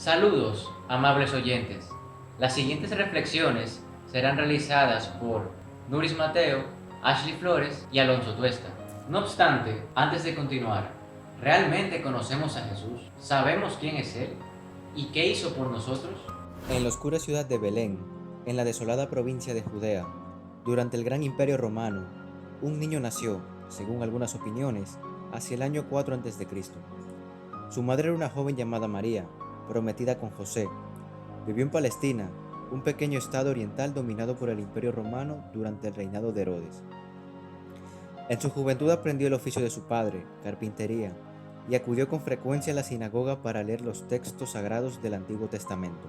Saludos, amables oyentes. Las siguientes reflexiones serán realizadas por Nuris Mateo, Ashley Flores y Alonso Tuesta. No obstante, antes de continuar, ¿realmente conocemos a Jesús? ¿Sabemos quién es Él? ¿Y qué hizo por nosotros? En la oscura ciudad de Belén, en la desolada provincia de Judea, durante el gran imperio romano, un niño nació, según algunas opiniones, hacia el año 4 a.C. Su madre era una joven llamada María, prometida con José. Vivió en Palestina, un pequeño estado oriental dominado por el imperio romano durante el reinado de Herodes. En su juventud aprendió el oficio de su padre, carpintería, y acudió con frecuencia a la sinagoga para leer los textos sagrados del Antiguo Testamento.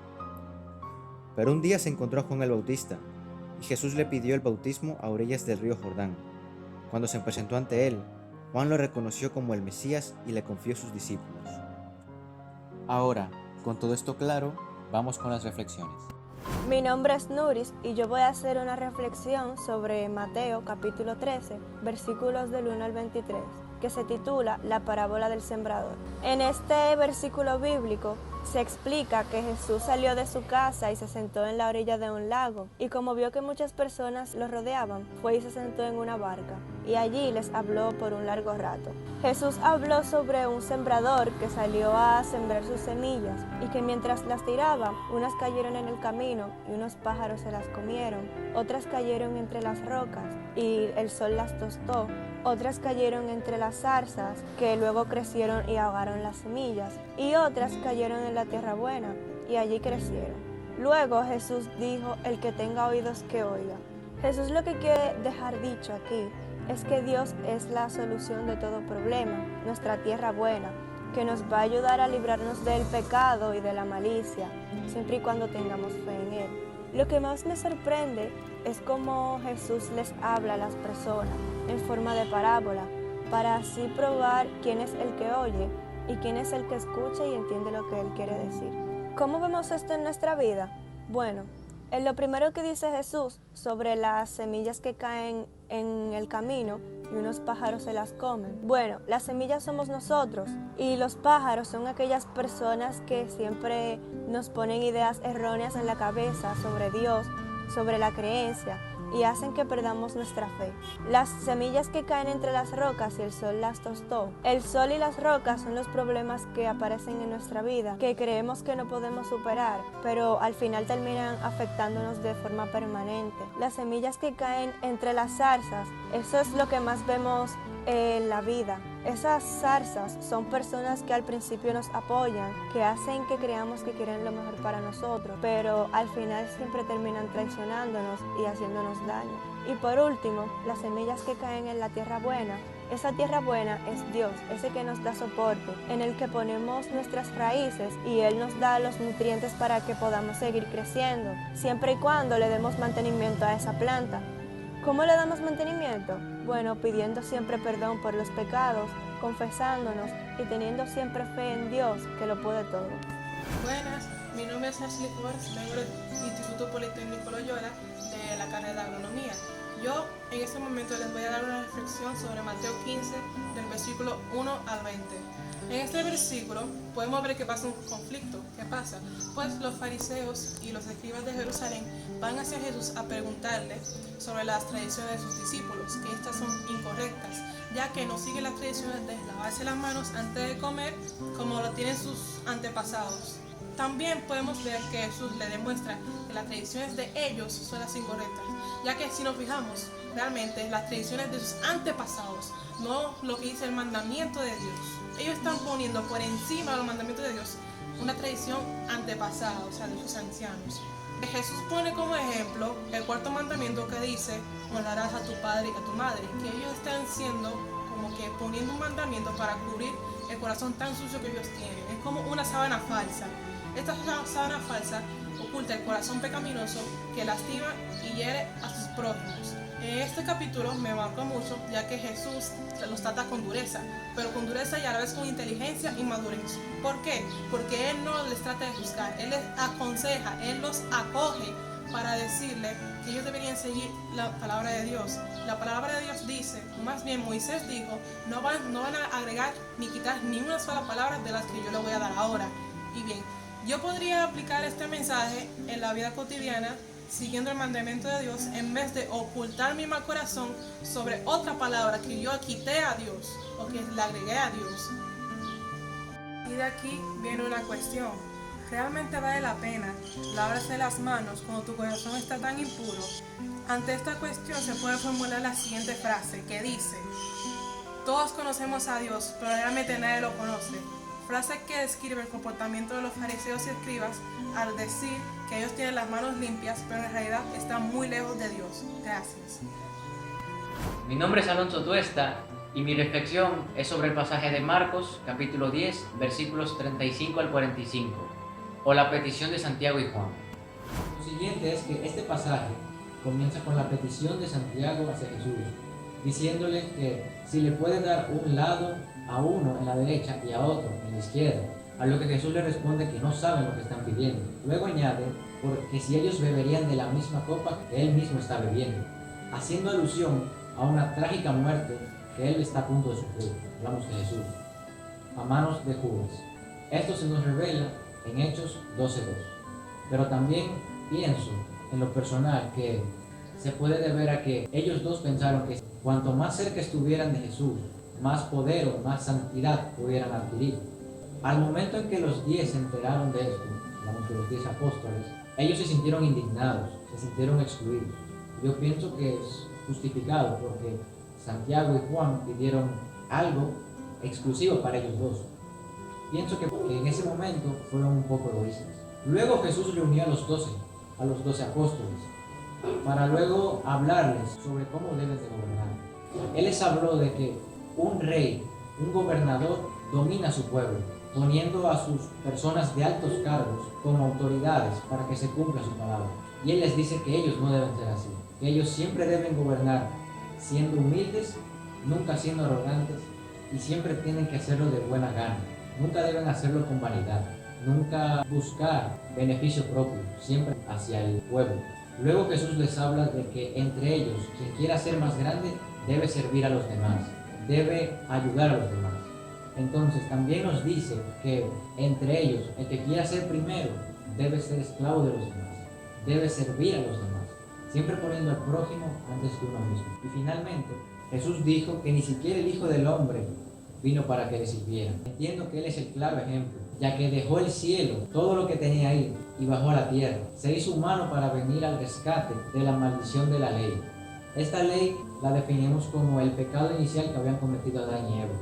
Pero un día se encontró a Juan el Bautista, y Jesús le pidió el bautismo a orillas del río Jordán. Cuando se presentó ante él, Juan lo reconoció como el Mesías y le confió sus discípulos. Ahora, con todo esto claro, vamos con las reflexiones. Mi nombre es Nuris y yo voy a hacer una reflexión sobre Mateo capítulo 13, versículos del 1 al 23, que se titula La parábola del sembrador. En este versículo bíblico se explica que Jesús salió de su casa y se sentó en la orilla de un lago, y como vio que muchas personas lo rodeaban, fue y se sentó en una barca, y allí les habló por un largo rato. Jesús habló sobre un sembrador que salió a sembrar sus semillas, y que mientras las tiraba, unas cayeron en el camino y unos pájaros se las comieron, otras cayeron entre las rocas y el sol las tostó, otras cayeron entre las zarzas que luego crecieron y ahogaron las semillas, y otras cayeron en la tierra buena y allí crecieron. Luego Jesús dijo: el que tenga oídos que oiga. Jesús lo que quiere dejar dicho aquí es que Dios es la solución de todo problema, nuestra tierra buena, que nos va a ayudar a librarnos del pecado y de la malicia, siempre y cuando tengamos fe en Él. Lo que más me sorprende es cómo Jesús les habla a las personas en forma de parábola, para así probar quién es el que oye y quién es el que escucha y entiende lo que Él quiere decir. ¿Cómo vemos esto en nuestra vida? Bueno, en lo primero que dice Jesús sobre las semillas que caen en el camino y unos pájaros se las comen. Bueno, las semillas somos nosotros y los pájaros son aquellas personas que siempre nos ponen ideas erróneas en la cabeza sobre Dios, sobre la creencia, y hacen que perdamos nuestra fe. Las semillas que caen entre las rocas y el sol las tostó. El sol y las rocas son los problemas que aparecen en nuestra vida, que creemos que no podemos superar, pero al final terminan afectándonos de forma permanente. Las semillas que caen entre las zarzas, eso es lo que más vemos en la vida. Esas zarzas son personas que al principio nos apoyan, que hacen que creamos que quieren lo mejor para nosotros, pero al final siempre terminan traicionándonos y haciéndonos daño. Y por último, las semillas que caen en la tierra buena. Esa tierra buena es Dios, ese que nos da soporte, en el que ponemos nuestras raíces y Él nos da los nutrientes para que podamos seguir creciendo, siempre y cuando le demos mantenimiento a esa planta. ¿Cómo le damos mantenimiento? Bueno, pidiendo siempre perdón por los pecados, confesándonos y teniendo siempre fe en Dios, que lo puede todo. Buenas, mi nombre es Ashley Flores, vengo del Instituto Politécnico Loyola de la carrera de Agronomía. Yo en este momento les voy a dar una reflexión sobre Mateo 15, del versículo 1 al 20. En este versículo podemos ver que pasa un conflicto. ¿Qué pasa? Pues los fariseos y los escribas de Jerusalén van hacia Jesús a preguntarle sobre las tradiciones de sus discípulos, que estas son incorrectas, ya que no siguen las tradiciones de lavarse las manos antes de comer como lo tienen sus antepasados. También podemos ver que Jesús le demuestra que las tradiciones de ellos son las incorrectas, ya que si nos fijamos, realmente las tradiciones de sus antepasados, no lo que dice el mandamiento de Dios. Ellos están poniendo por encima de los mandamientos de Dios una tradición antepasada, o sea, de sus ancianos. Jesús pone como ejemplo el cuarto mandamiento que dice: honrarás a tu padre y a tu madre, que ellos están siendo como que poniendo un mandamiento para cubrir el corazón tan sucio que ellos tienen. Es como una sábana falsa. Esta sábana falsa oculta el corazón pecaminoso que lastima y hiere a sus prójimos. En este capítulo me marcó mucho, ya que Jesús los trata con dureza, pero con dureza y a la vez con inteligencia y madurez. ¿Por qué? Porque Él no les trata de juzgar, Él les aconseja, Él los acoge para decirle que ellos deberían seguir la palabra de Dios. La palabra de Dios dice, más bien Moisés dijo, no van a agregar ni quitar ni una sola palabra de las que yo le voy a dar ahora. Y bien, Yo podría aplicar este mensaje en la vida cotidiana siguiendo el mandamiento de Dios en vez de ocultar mi mal corazón sobre otra palabra que yo quité a Dios o que le agregué a Dios. Y de aquí viene una cuestión. ¿Realmente vale la pena lavarse las manos cuando tu corazón está tan impuro? Ante esta cuestión se puede formular la siguiente frase que dice: todos conocemos a Dios, pero realmente nadie lo conoce. Frase que describe el comportamiento de los fariseos y escribas al decir que ellos tienen las manos limpias, pero en realidad están muy lejos de Dios. Gracias. Mi nombre es Alonso Tuesta y mi reflexión es sobre el pasaje de Marcos, capítulo 10, versículos 35 al 45, o la petición de Santiago y Juan. Lo siguiente es que este pasaje comienza con la petición de Santiago hacia Jesús, diciéndole que si le puede dar un lado a uno en la derecha y a otro en la izquierda, a lo que Jesús le responde que no saben lo que están pidiendo. Luego añade, porque si ellos beberían de la misma copa que él mismo está bebiendo, haciendo alusión a una trágica muerte que él está a punto de sufrir. Hablamos de Jesús, a manos de Judas. Esto se nos revela en Hechos 12:2. Pero también pienso en lo personal que se puede deber a que ellos dos pensaron que cuanto más cerca estuvieran de Jesús, más poder o más santidad pudieran adquirir. Al momento en que los 10 se enteraron de esto, hablamos de los 10 apóstoles, ellos se sintieron indignados, se sintieron excluidos. Yo pienso que es justificado porque Santiago y Juan pidieron algo exclusivo para ellos dos. Pienso que en ese momento fueron un poco egoístas. Luego Jesús reunió a los 12 apóstoles, para luego hablarles sobre cómo deben de gobernar. Él les habló de que un rey, un gobernador, domina a su pueblo, poniendo a sus personas de altos cargos como autoridades para que se cumpla su palabra. Y Él les dice que ellos no deben ser así, que ellos siempre deben gobernar siendo humildes, nunca siendo arrogantes, y siempre tienen que hacerlo de buena gana. Nunca deben hacerlo con vanidad, nunca buscar beneficio propio, siempre hacia el pueblo. Luego Jesús les habla de que entre ellos, quien quiera ser más grande, debe servir a los demás, debe ayudar a los demás. Entonces también nos dice que entre ellos, el que quiera ser primero, debe ser esclavo de los demás, debe servir a los demás, siempre poniendo al prójimo antes que uno mismo. Y finalmente, Jesús dijo que ni siquiera el Hijo del Hombre vino para que le sirvieran. Entiendo que Él es el claro ejemplo, ya que dejó el cielo, todo lo que tenía ahí, y bajó a la tierra. Se hizo humano para venir al rescate de la maldición de la ley. Esta ley la definimos como el pecado inicial que habían cometido Adán y Eva.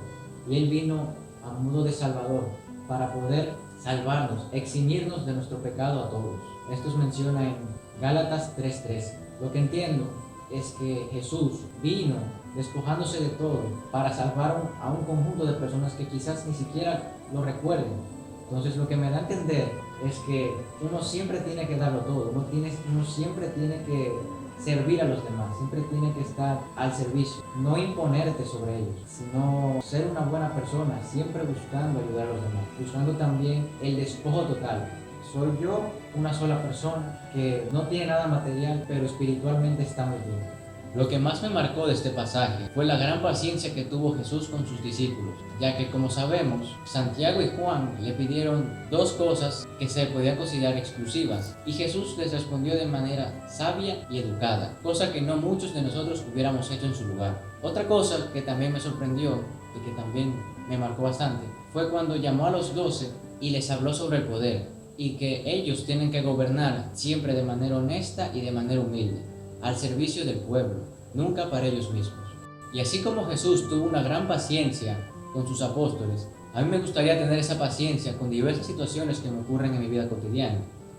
Y Él vino a modo de Salvador para poder salvarnos, eximirnos de nuestro pecado a todos. Esto se menciona en Gálatas 3:13. Lo que entiendo es que Jesús vino despojándose de todo para salvar a un conjunto de personas que quizás ni siquiera lo recuerden. Entonces lo que me da a entender es que uno siempre tiene que darlo todo, uno siempre tiene que servir a los demás, siempre tiene que estar al servicio, no imponerte sobre ellos, sino ser una buena persona, siempre buscando ayudar a los demás, buscando también el despojo total. Soy yo una sola persona que no tiene nada material, pero espiritualmente está muy bien. Lo que más me marcó de este pasaje fue la gran paciencia que tuvo Jesús con sus discípulos, ya que, como sabemos, Santiago y Juan le pidieron dos cosas que se podían considerar exclusivas, y Jesús les respondió de manera sabia y educada, cosa que no muchos de nosotros hubiéramos hecho en su lugar. Otra cosa que también me sorprendió y que también me marcó bastante fue cuando llamó a los 12 y les habló sobre el poder, y que ellos tienen que gobernar siempre de manera honesta y de manera humilde, al servicio del pueblo, nunca para ellos mismos. Y así como Jesús tuvo una gran paciencia con sus apóstoles, a mí me gustaría tener esa paciencia con diversas situaciones que me ocurren en mi vida cotidiana,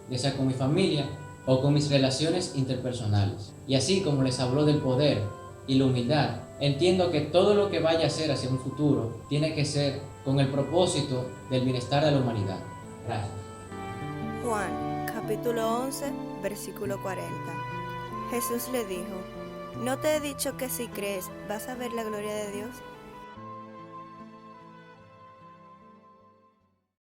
ya sea con mi familia o con mis relaciones interpersonales. Y así como les habló del poder y la humildad, entiendo que todo lo que vaya a ser hacia un futuro tiene que ser con el propósito del bienestar de la humanidad. Gracias. Juan, capítulo 11, versículo 40. Jesús le dijo: ¿no te he dicho que si crees vas a ver la gloria de Dios?